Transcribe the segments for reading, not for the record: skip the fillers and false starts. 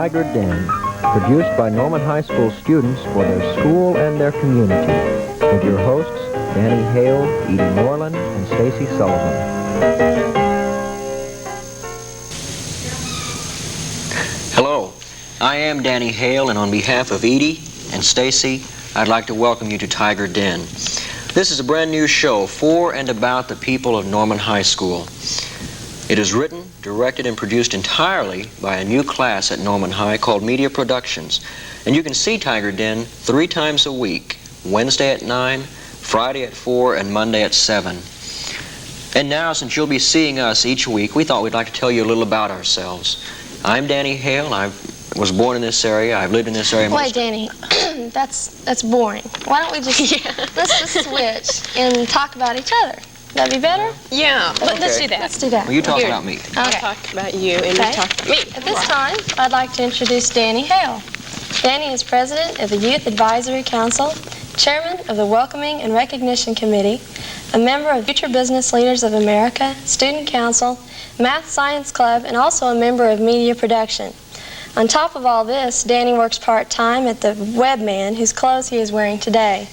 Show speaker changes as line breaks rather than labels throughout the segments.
Tiger Den, produced by Norman High School students for their school and their community, with your hosts, Danny Hale, Edie Norland, and Stacy Sullivan.
Hello, I am Danny Hale, and on behalf of Edie and Stacy, I'd like to welcome you to Tiger Den. This is a brand new show for and about the people of Norman High School. It is written, directed, and produced entirely by a new class at Norman High called Media Productions. And you can see Tiger Den 3 times a week, Wednesday at 9, Friday at 4, and Monday at 7. And now, since you'll be seeing us each week, we thought we'd like to tell you a little about ourselves. I'm Danny Hale. I was born in this area. I've lived in this area.
Wait, Danny, that's boring. Why don't we just, let's just switch and talk about each other. That'd be better?
Yeah, let's do that.
Let's do that.
Well, you talk about me.
I'll talk about you and you talk about me.
At this time, I'd like to introduce Danny Hale. Danny is president of the Youth Advisory Council, chairman of the Welcoming and Recognition Committee, a member of Future Business Leaders of America, Student Council, Math Science Club, and also a member of Media Production. On top of all this, Danny works part-time at the Webman, whose clothes he is wearing today.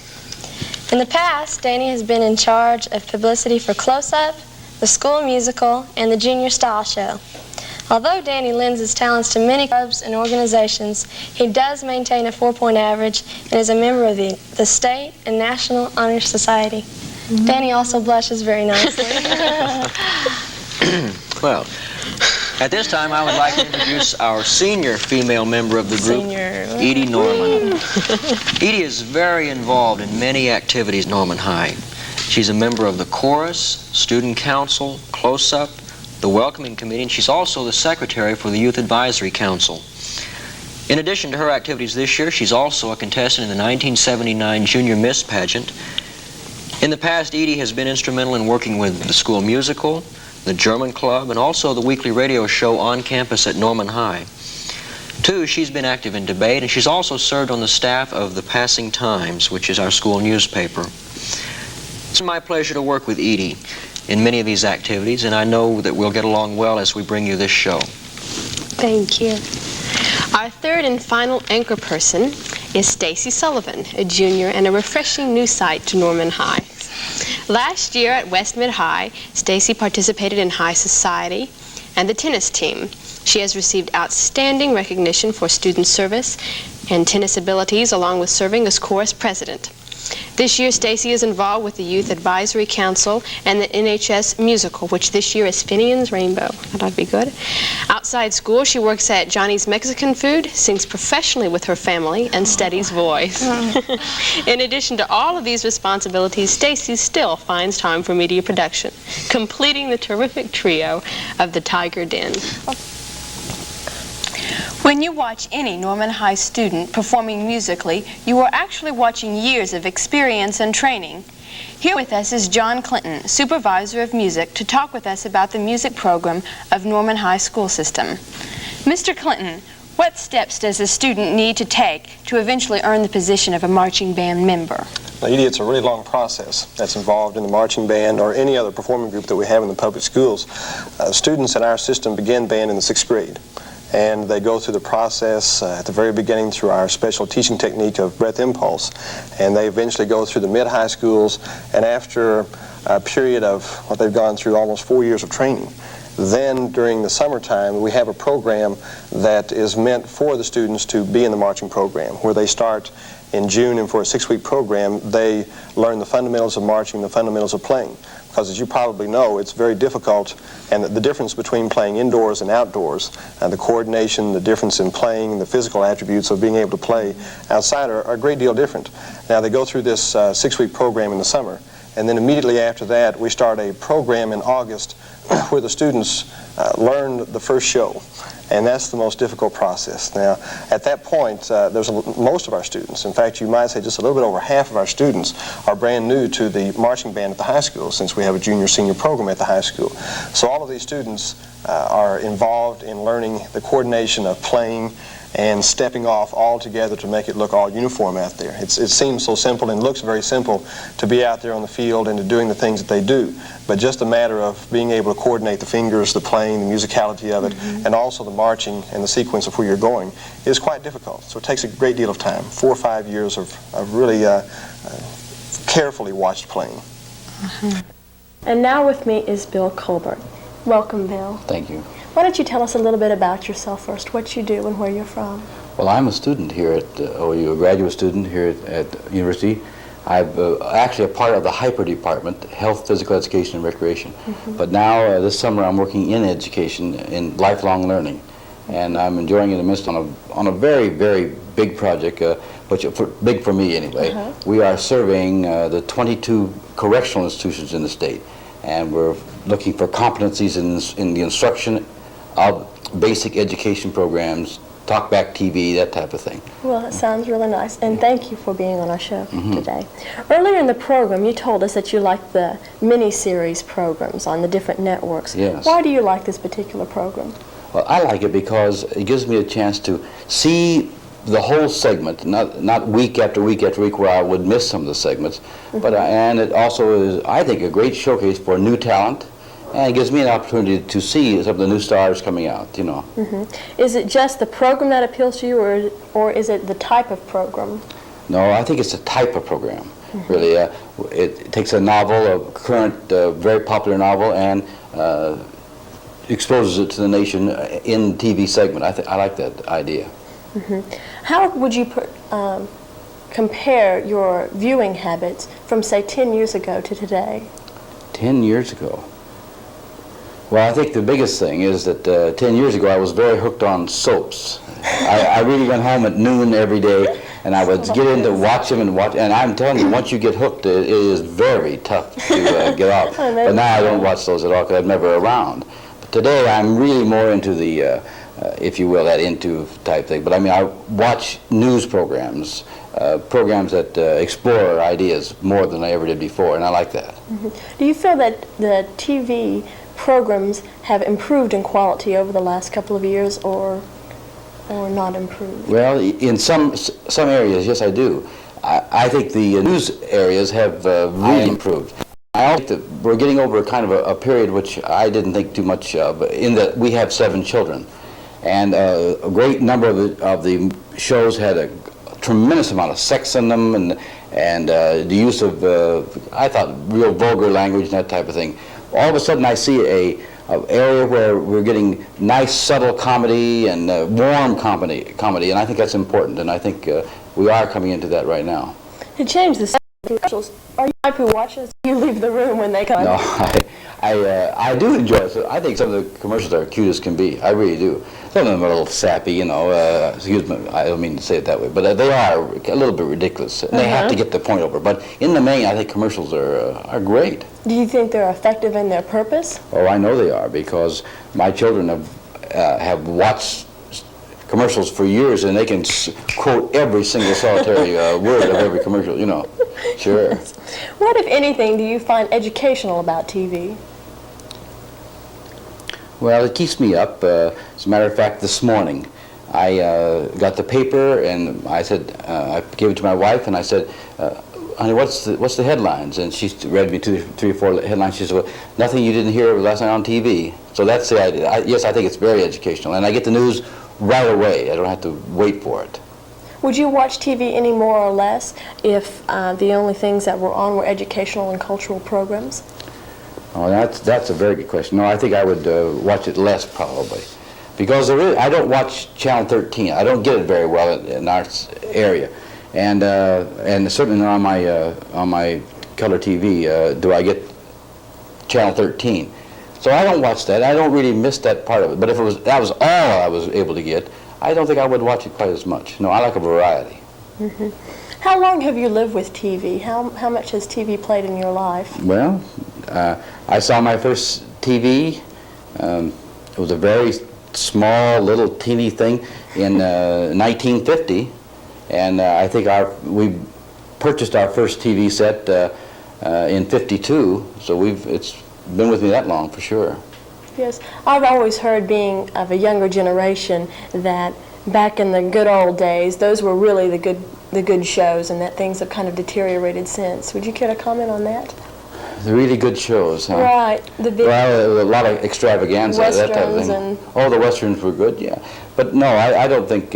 In the past, Danny has been in charge of publicity for Close-Up, the School Musical, and the Junior Style Show. Although Danny lends his talents to many clubs and organizations, he does maintain a 4-point average and is a member of the State and National Honor Society. Danny also blushes very nicely.
Well, at this time, I would like to introduce our senior female member of the group, Edie Norland. Edie is very involved in many activities at Norman High. She's a member of the Chorus, Student Council, Close-Up, the Welcoming Committee, and she's also the secretary for the Youth Advisory Council. In addition to her activities this year, she's also a contestant in the 1979 Junior Miss Pageant. In the past, Edie has been instrumental in working with the School Musical, the German Club, and also the weekly radio show on campus at Norman High. Too, she's been active in debate, and she's also served on the staff of the Passing Times, which is our school newspaper. It's my pleasure to work with Edie in many of these activities, and I know that we'll get along well as we bring you this show.
Thank you. Our third and final anchor person is Stacy Sullivan, a junior and a refreshing new sight to Norman High. Last year at West Mid High, Stacy participated in High Society and the tennis team. She has received outstanding recognition for student service and tennis abilities, along with serving as chorus president. This year, Stacy is involved with the Youth Advisory Council and the NHS Musical, which this year is Finian's Rainbow. That'd be good. Outside school, she works at Johnny's Mexican Food, sings professionally with her family, and studies voice. In addition to all of these responsibilities, Stacy still finds time for media production, completing the terrific trio of the Tiger Den.
When you watch any Norman High student performing musically, you are actually watching years of experience and training. Here with us is John Clinton, Supervisor of Music, to talk with us about the music program of Norman High School System. Mr. Clinton, what steps does a student need to take to eventually earn the position of a marching band member?
Now, Edie, it's a really long process that's involved in the marching band or any other performing group that we have in the public schools. Students in our system begin band in the 6th grade. And they go through the process at the very beginning through our special teaching technique of breath impulse. And they eventually go through the mid-high schools, and after a period of what they've gone through, almost 4 years of training, then during the summertime we have a program that is meant for the students to be in the marching program, where they start in June, and for a 6-week program they learn the fundamentals of marching, the fundamentals of playing. Because as you probably know, it's very difficult, and the difference between playing indoors and outdoors, and the coordination, the difference in playing, the physical attributes of being able to play outside are a great deal different. Now, they go through this 6-week program in the summer, and then immediately after that we start a program in August where the students learn the first show. And that's the most difficult process. Now, at that point, most of our students, in fact, you might say just a little bit over half of our students, are brand new to the marching band at the high school, since we have a junior-senior program at the high school. So all of these students are involved in learning the coordination of playing, and stepping off altogether to make it look all uniform out there. It seems so simple and looks very simple to be out there on the field and to doing the things that they do, but just a matter of being able to coordinate the fingers, the playing, the musicality of it, and also the marching and the sequence of where you're going is quite difficult. So it takes a great deal of time, 4 or 5 years of really carefully watched playing.
And now with me is Bill Colbert. Welcome, Bill.
Thank you.
Why don't you tell us a little bit about yourself first, what you do and where you're from?
Well, I'm a student here at OU, a graduate student here at university. I'm actually a part of the HYPER department, Health, Physical Education, and Recreation. But now, this summer, I'm working in education, in lifelong learning. And I'm enjoying it immensely on a very, very big project, which big for me anyway. We are surveying the 22 correctional institutions in the state. And we're looking for competencies in the instruction of basic education programs, talkback TV, that type of thing.
Well, that sounds really nice, and thank you for being on our show today. Earlier in the program, you told us that you like the mini-series programs on the different networks.
Yes.
Why do you like this particular program?
Well, I like it because it gives me a chance to see the whole segment, not week after week after week where I would miss some of the segments, but and it also is, I think, a great showcase for new talent, and it gives me an opportunity to see some of the new stars coming out, you know.
Is it just the program that appeals to you, or is it the type of program?
No, I think it's the type of program, really. It takes a novel, a current, very popular novel, and exposes it to the nation in TV segment. I like that idea.
How would you compare your viewing habits from, say, 10 years ago to today?
10 years ago? Well, I think the biggest thing is that 10 years ago I was very hooked on soaps. I really went home at noon every day, and I would get in to watch them and watch. And I'm telling you, once you get hooked, it is very tough to get off. But now I don't watch those at all because I'm never around. But today I'm really more into the, if you will, that into type thing. But I mean, I watch news programs, programs that explore ideas more than I ever did before, and I like that.
Do you feel that the TV programs have improved in quality over the last couple of years, or not improved?
Well, in some areas, yes, I do. I think the news areas have really improved. I also think that we're getting over kind of a period which I didn't think too much of, in that we have 7 children. And a great number of the shows had a tremendous amount of sex in them, and the use of, I thought, real vulgar language and that type of thing. All of a sudden I see a area where we're getting nice, subtle comedy and warm comedy, and I think that's important, and I think we are coming into that right now.
To change the commercials, are you the type who watches? You leave the room when they come?
No, I do enjoy it. So I think some of the commercials are cute as can be. I really do. Some of them are a little sappy, you know. Excuse me, I don't mean to say it that way, but they are a little bit ridiculous. And they have to get the point over. But in the main, I think commercials are great.
Do you think they're effective in their purpose?
Oh, I know they are, because my children have watched commercials for years, and they can quote every single solitary word of every commercial, you know. Sure.
What, if anything, do you find educational about TV?
Well, it keeps me up. As a matter of fact, this morning I got the paper, and I said, I gave it to my wife, and I said, honey, what's the headlines? And she read me 2, 3, or 4 headlines. She said, well, nothing you didn't hear last night on TV. So that's the idea. Yes, I think it's very educational, and I get the news right away. I don't have to wait for it.
Would you watch TV any more or less if the only things that were on were educational and cultural programs?
Oh, that's a very good question. No, I think I would watch it less, probably, because I don't watch Channel 13. I don't get it very well in our area, and certainly not on my color TV do I get Channel 13. So I don't watch that. I don't really miss that part of it. But if that was all I was able to get, I don't think I would watch it quite as much. No, I like a variety.
How long have you lived with TV? How much has TV played in your life?
Well, I saw my first TV. It was a very small, little, teeny thing in 1950, and I think we purchased our first TV set in '52. So it's been with me that long, for sure.
Yes, I've always heard, being of a younger generation, that
back in the good old days, those were really the good shows, and that things have kind of deteriorated since. Would you care to comment on that?
The really good shows, huh?
Right. The big
well, a lot of extravaganza, that type of thing. Oh, the westerns were good, yeah. But no, I don't think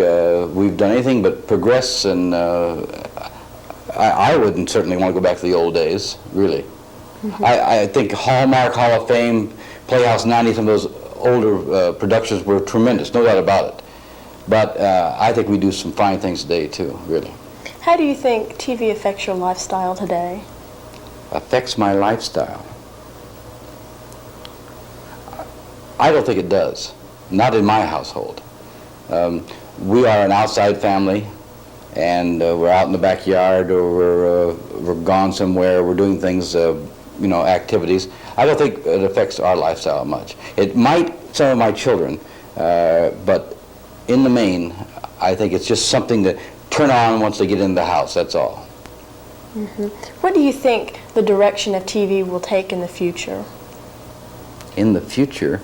we've done anything but progress, and I wouldn't certainly want to go back to the old days, really. Mm-hmm. I think Hallmark, Hall of Fame, Playhouse 90, some of those older productions were tremendous, no doubt about it. But I think we do some fine things today, too, really.
How do you think TV affects your lifestyle today?
Affects my lifestyle? I don't think it does. Not in my household. We are an outside family, and we're out in the backyard, or we're gone somewhere, we're doing things, activities. I don't think it affects our lifestyle much. It might some of my children, but in the main, I think it's just something to turn on once they get in the house, that's all.
Mm-hmm. What do you think the direction of TV will take in the future?
In the future?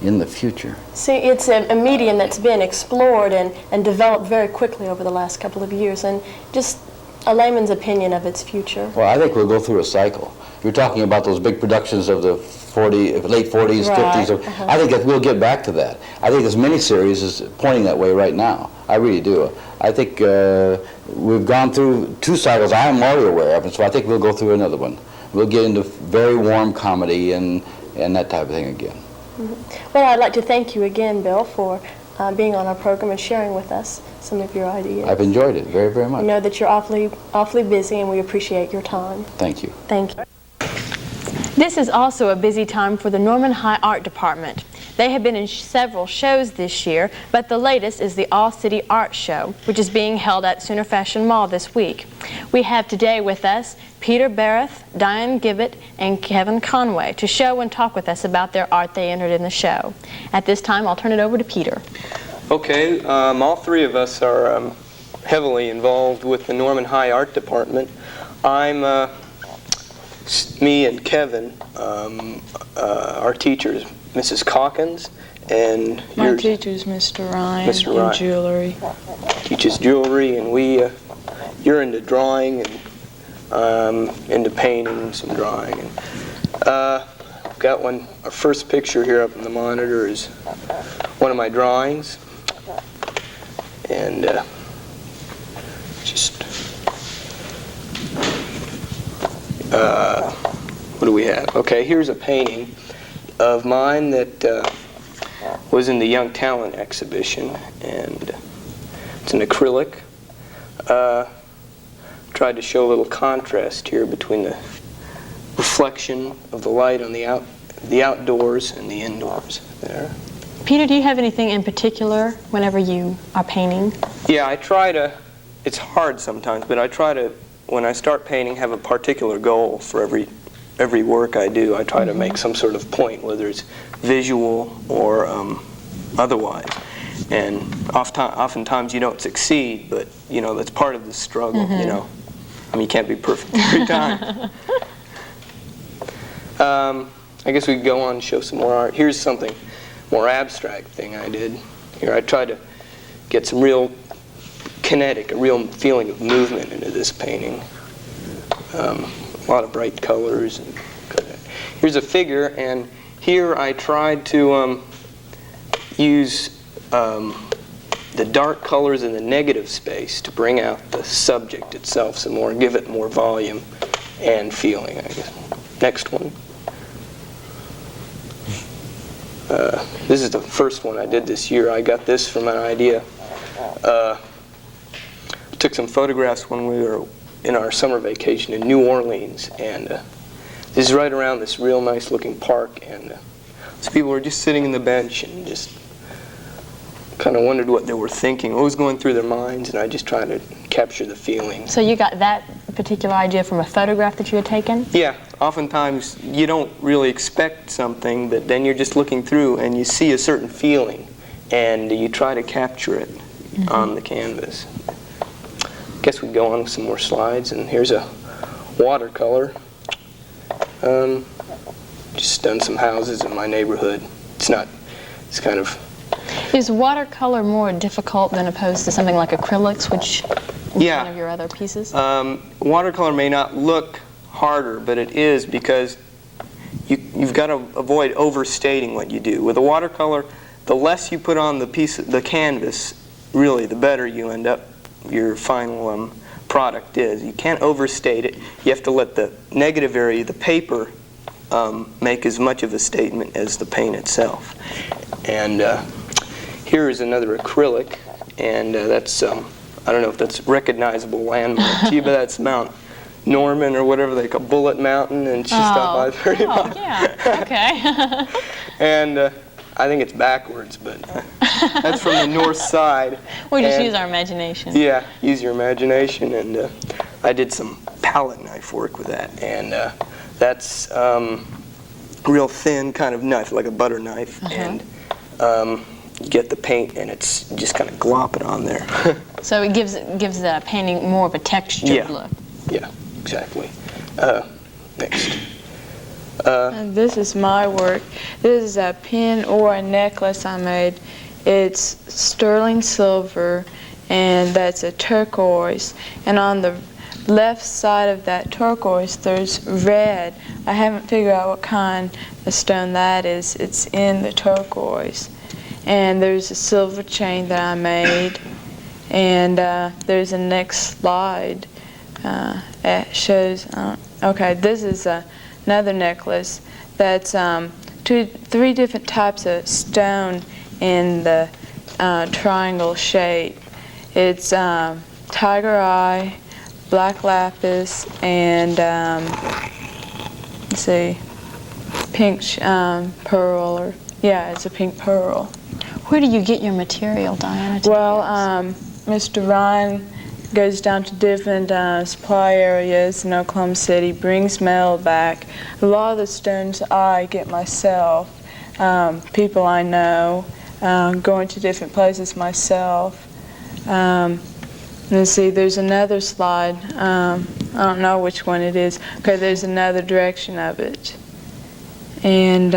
In the future?
See, it's a medium that's been explored and developed very quickly over the last couple of years, and just a layman's opinion of its future.
Well, I think we'll go through a cycle. You're talking about those big productions of the late 40s,
right.
50s. I think that we'll get back to that. I think this miniseries is pointing that way right now. I really do. I think we've gone through 2 cycles I'm already aware of, and so I think we'll go through another one. We'll get into very warm comedy and that type of thing again.
Mm-hmm. Well, I'd like to thank you again, Bill, for being on our program and sharing with us some of your ideas.
I've enjoyed it very, very much.
We know that you're awfully busy, and we appreciate your time.
Thank you.
Thank you.
This is also a busy time for the Norman High Art Department. They have been in several shows this year, but the latest is the All-City Art Show, which is being held at Sooner Fashion Mall this week. We have today with us Peter Barrett, Diane Gibbett, and Kevin Conway to show and talk with us about their art they entered in the show. At this time, I'll turn it over to Peter.
Okay, all 3 of us are heavily involved with the Norman High Art Department. Me and Kevin, our teachers, Mrs. Calkins, and
my teacher's Mr. Ryan.
Mr. Ryan.
In jewelry.
Teaches jewelry, and you're into drawing and into painting, some drawing. And got our first picture here up in the monitor is one of my drawings, and what do we have? Okay, here's a painting of mine that was in the Young Talent exhibition, and it's an acrylic. Tried to show a little contrast here between the reflection of the light on the outdoors and the indoors there.
Peter, do you have anything in particular whenever you are painting?
Yeah, I try to, it's hard sometimes, but I try to, when I start painting, have a particular goal for every work I do. I try to make some sort of point, whether it's visual or otherwise. And oftentimes you don't succeed, but that's part of the struggle. I mean, you can't be perfect every time. I guess we could go on and show some more art. Here's something more abstract thing I did. Here I tried to get some real kinetic, a real feeling of movement into this painting. A lot of bright colors. And here's a figure, and here I tried to use the dark colors in the negative space to bring out the subject itself some more, give it more volume and feeling, I guess. Next one. This is the first one I did this year. I got this from an idea. Took some photographs when we were in our summer vacation in New Orleans, and this is right around this real nice looking park, and so people were just sitting in the bench and just kind of wondered what they were thinking, what was going through their minds, and I just tried to capture the feeling.
So you got that particular idea from a photograph that you had taken?
Yeah, oftentimes you don't really expect something, but then you're just looking through and you see a certain feeling, and you try to capture it on the canvas. Guess we go on with some more slides, and here's a watercolor. Just done some houses in my neighborhood. It's kind of
Is watercolor more difficult than opposed to something like acrylics, which is
Yeah.
one of your other pieces?
Watercolor may not look harder, but it is because you've got to avoid overstating what you do. With a watercolor, the less you put on the canvas, really, the better you end up, your final product is. You can't overstate it. You have to let the negative area, the paper, make as much of a statement as the paint itself. And here is another acrylic, and that's, I don't know if that's recognizable landmark to you, but that's Mount Norman or whatever they call Bullet Mountain, and she stopped by very much.
Yeah, okay.
And I think it's backwards, but that's from the north side.
We just use our imagination.
Yeah, use your imagination, and I did some palette knife work with that, and that's real thin kind of knife, like a butter knife, and you get the paint, and it's just kind of glop it on there.
So it gives the painting more of a textured look.
Yeah, exactly. Next.
And this is my work. This is a pin or a necklace I made. It's sterling silver, and that's a turquoise. And on the left side of that turquoise, there's red. I haven't figured out what kind of stone that is. It's in the turquoise. And there's a silver chain that I made. And there's a next slide that shows, okay, this is another necklace that's 3 different types of stone in the triangle shape. It's tiger eye, black lapis, and let's see, pink pearl, or yeah, it's a pink pearl.
Where do you get your material, Diana?
Well, Mr. Ryan goes down to different supply areas in Oklahoma City, brings metal back. A lot of the stones I get myself, people I know, going to different places myself. Let's see, there's another slide. I don't know which one it is. Okay, there's another direction of it. And,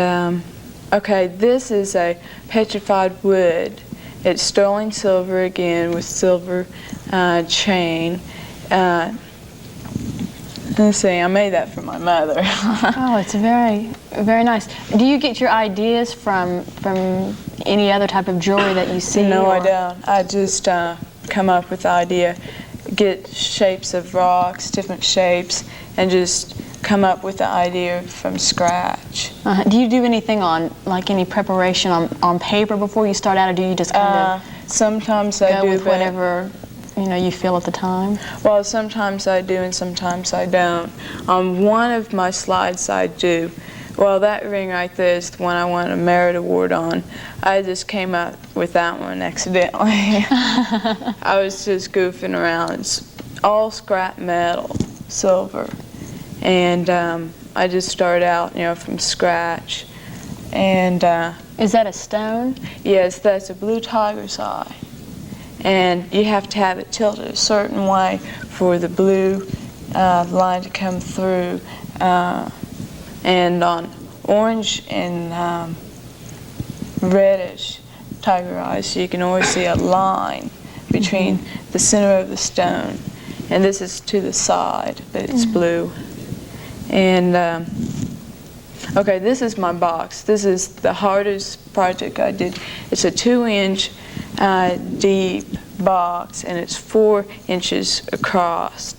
okay, this is a petrified wood. It's sterling silver again with silver chain. Let's see, I made that for my mother.
Oh, it's very, very nice. Do you get your ideas from any other type of jewelry that you see?
No, I don't. I just come up with the idea, get shapes of rocks, different shapes, and just come up with the idea from scratch.
Do you do anything on, like, any preparation on paper before you start out, or do you just kind of
sometimes I do
with whatever you feel at the time?
Well, sometimes I do and sometimes I don't. On one of my slides I do. Well, that ring right there is the one I won a merit award on. I just came up with that one accidentally. I was just goofing around. It's all scrap metal, silver. And I just started out, from scratch. And
is that a stone?
Yes, that's a blue tiger's eye. And you have to have it tilted a certain way for the blue line to come through. And on orange and reddish tiger eyes, you can always see a line between the center of the stone. And this is to the side, but it's blue. And okay, this is my box. This is the hardest project I did. It's a 2-inch deep box, and it's 4 inches across.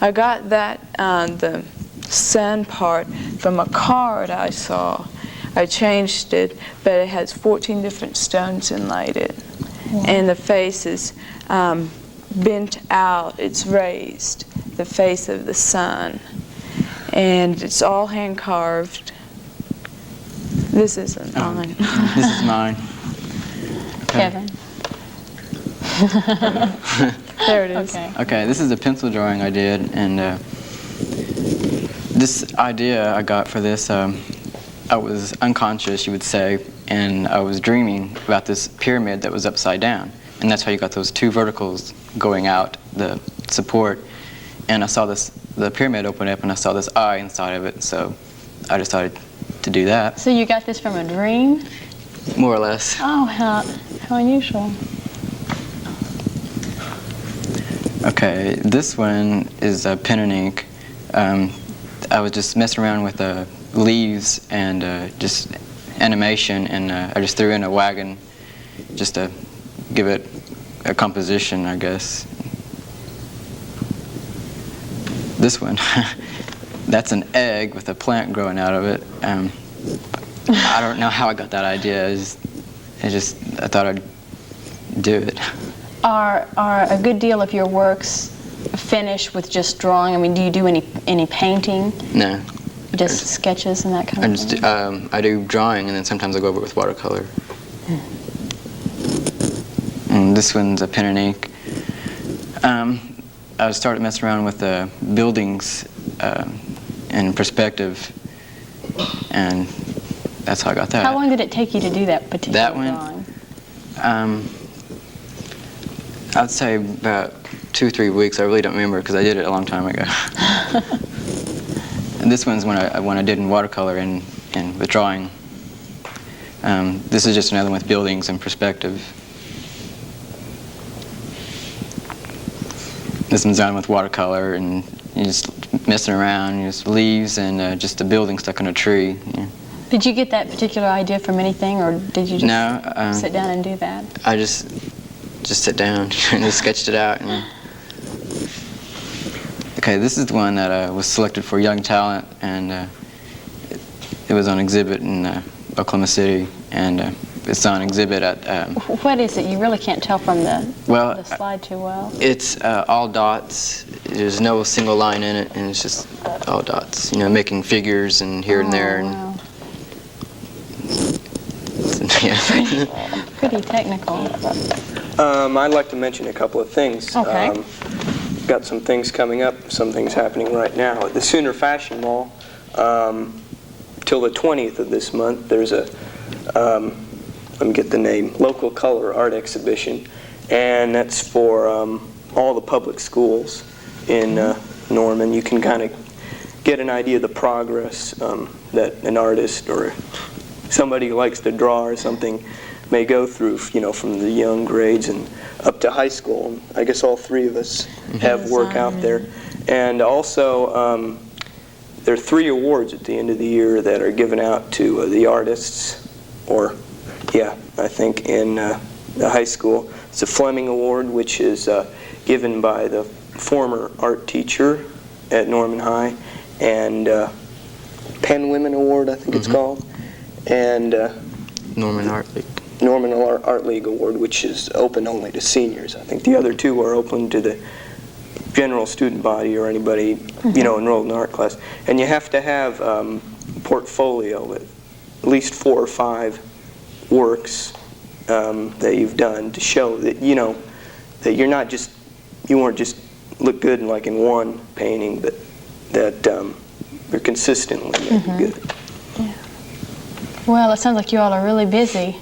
I got that the sun part from a card I saw. I changed it, but it has 14 different stones inlaid in it. Wow. And the face is bent out. It's raised, the face of the sun. And it's all hand carved. This isn't mine.
This is mine. Okay.
Kevin.
There it is.
Okay, this is a pencil drawing I did, and this idea I got for this, I was unconscious, you would say, and I was dreaming about this pyramid that was upside down. And that's how you got those 2 verticals going out, the support. And I saw the pyramid open up, and I saw this eye inside of it, so I decided to do that.
So you got this from a dream?
More or less.
Oh, How unusual.
Okay, this one is pen and ink. I was just messing around with leaves and just animation, and I just threw in a wagon just to give it a composition, I guess. This one, that's an egg with a plant growing out of it. I don't know how I got that idea. I thought I'd do it.
Are a good deal of your works finished with just drawing? I mean, do you do any painting?
No.
Just sketches and that kind of thing?
I do drawing, and then sometimes I go over it with watercolor. And this one's a pen and ink. I started messing around with the buildings in perspective, and that's how I got that.
How long did it take you to do that particular
drawing?
drawing?
I'd say about 2 or 3 weeks. I really don't remember because I did it a long time ago. And this one's when I did in watercolor and with drawing. This is just another one with buildings in perspective. This one's done with watercolor, and you're just messing around, just leaves and just a building stuck on a tree. Yeah.
Did you get that particular idea from anything, or did you just sit down and do that?
I just sit down and just sketched it out. Okay, this is the one that was selected for Young Talent, and it was on exhibit in Oklahoma City, and it's on exhibit at...
What is it? You really can't tell from the slide too well.
It's all dots. There's no single line in it, and it's just all dots. You know, making figures and here and there.
Wow.
Yeah.
Pretty technical.
I'd like to mention a couple of things.
Okay.
Got some things coming up, some things happening right now. At the Sooner Fashion Mall, till the 20th of this month, there's a, let me get the name, Local Color Art Exhibition, and that's for all the public schools in Norman. You can kind of get an idea of the progress that an artist or somebody who likes to draw or something may go through, you know, from the young grades and up to high school. I guess all three of us have work out there. And also, there are 3 awards at the end of the year that are given out to the artists, or, yeah, I think in the high school. It's a Fleming Award, which is given by the former art teacher at Norman High, and Penn Women Award, I think it's called, and
Norman Art League.
Norman Art League Award, which is open only to seniors. I think the other 2 are open to the general student body or anybody, you know, enrolled in art class. And you have to have a portfolio with at least 4 or 5 works that you've done to show that, you know, that you're not just, you weren't just look good like in one painting, but that you're consistently making good.
Yeah. Well, it sounds like you all are really busy.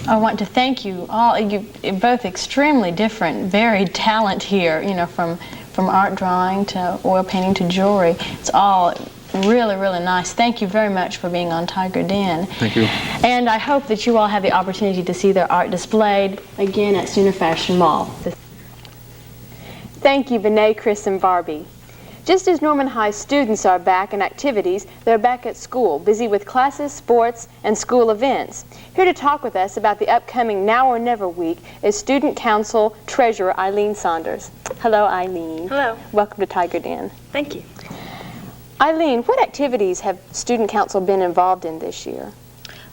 I want to thank you all. You're both extremely different, varied talent here, you know, from art drawing to oil painting to jewelry. It's all really, really nice. Thank you very much for being on Tiger Den.
Thank you.
And I hope that you all have the opportunity to see their art displayed again at Sooner Fashion Mall. Thank you, Benet, Chris, and Barbie. Just as Norman High students are back in activities, they're back at school, busy with classes, sports, and school events. Here to talk with us about the upcoming Now or Never Week is Student Council Treasurer Eileen Saunders. Hello, Eileen.
Hello.
Welcome to Tiger Den.
Thank you.
Eileen, what activities have Student Council been involved in this year?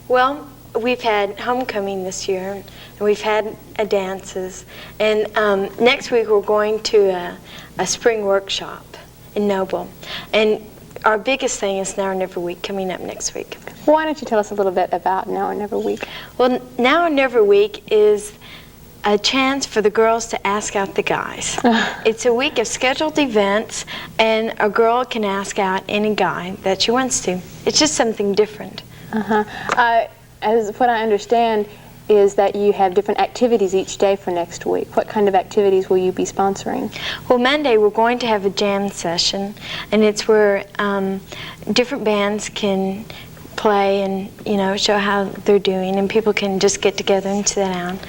Well, we've had homecoming this year, and we've had dances, and next week we're going to a spring workshop in Noble. And our biggest thing is Now or Never Week coming up next week.
Why don't you tell us a little bit about Now or Never Week?
Well, Now or Never Week is a chance for the girls to ask out the guys. It's a week of scheduled events, and a girl can ask out any guy that she wants to. It's just something different.
As what I understand is that you have different activities each day for next week. What kind of activities will you be sponsoring?
Well, Monday we're going to have a jam session, and it's where different bands can play and, you know, show how they're doing, and people can just get together and sit down.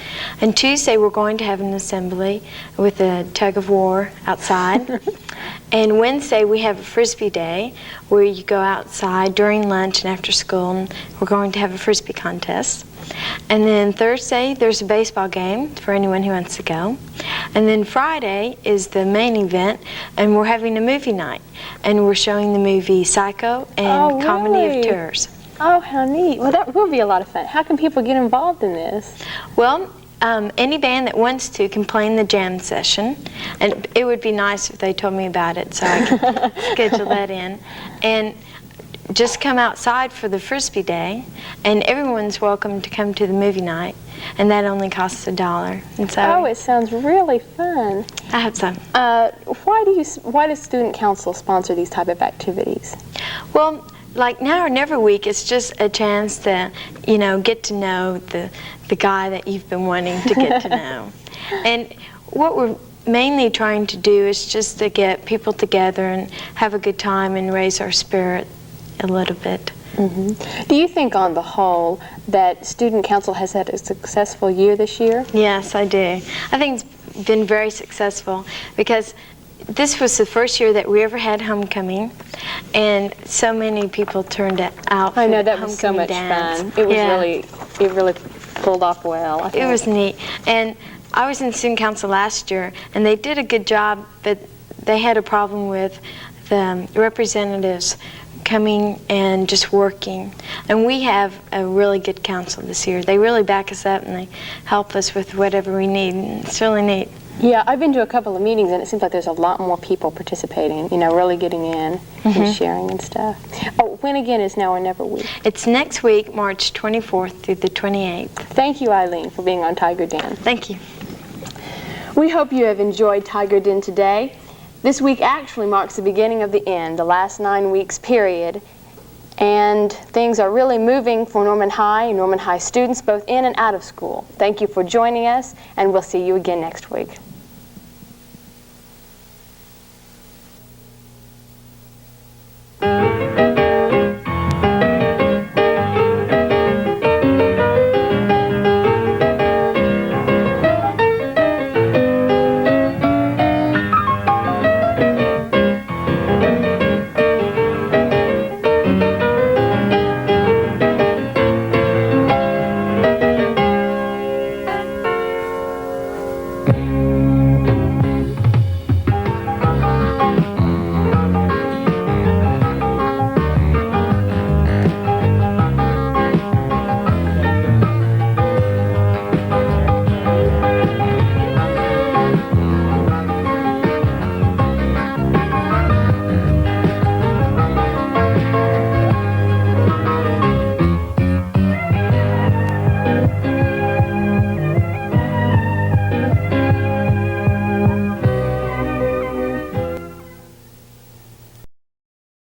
And Tuesday we're going to have an assembly with a tug of war outside. And Wednesday we have a Frisbee day where you go outside during lunch and after school, and we're going to have a Frisbee contest. And then Thursday there's a baseball game for anyone who wants to go. And then Friday is the main event, and we're having a movie night. And we're showing the movie Psycho and Comedy of Terrors.
Oh, how neat. Well, that will be a lot of fun. How can people get involved in this?
Well, any band that wants to can play in the jam session. And it would be nice if they told me about it so I could schedule that in. And just come outside for the Frisbee day, and everyone's welcome to come to the movie night, and that only costs $1. And so,
oh, it sounds really fun.
I hope so.
Why does Student Council sponsor these type of activities?
Well, like Now or Never Week, it's just a chance to, you know, get to know the guy that you've been wanting to get to know. And what we're mainly trying to do is just to get people together and have a good time and raise our spirit a little bit.
Mm-hmm. Do you think on the whole that Student Council has had a successful year this year?
Yes, I do. I think it's been very successful because this was the first year that we ever had homecoming, and so many people turned out for
I know,
the
that was so much
dance.
fun. It was it really pulled off well, I think.
It was neat. And I was in Student Council last year, and they did a good job, but they had a problem with the representatives coming and just working. And we have a really good council this year. They really back us up and they help us with whatever we need. And it's really neat.
Yeah, I've been to a couple of meetings and it seems like there's a lot more people participating, you know, really getting in and sharing and stuff. Oh, when again is Now or Never Week?
It's next week, March 24th through the 28th.
Thank you, Eileen, for being on Tiger Den.
Thank you.
We hope you have enjoyed Tiger Den today. This week actually marks the beginning of the end, the last 9 weeks period, and things are really moving for Norman High and Norman High students both in and out of school. Thank you for joining us, and we'll see you again next week.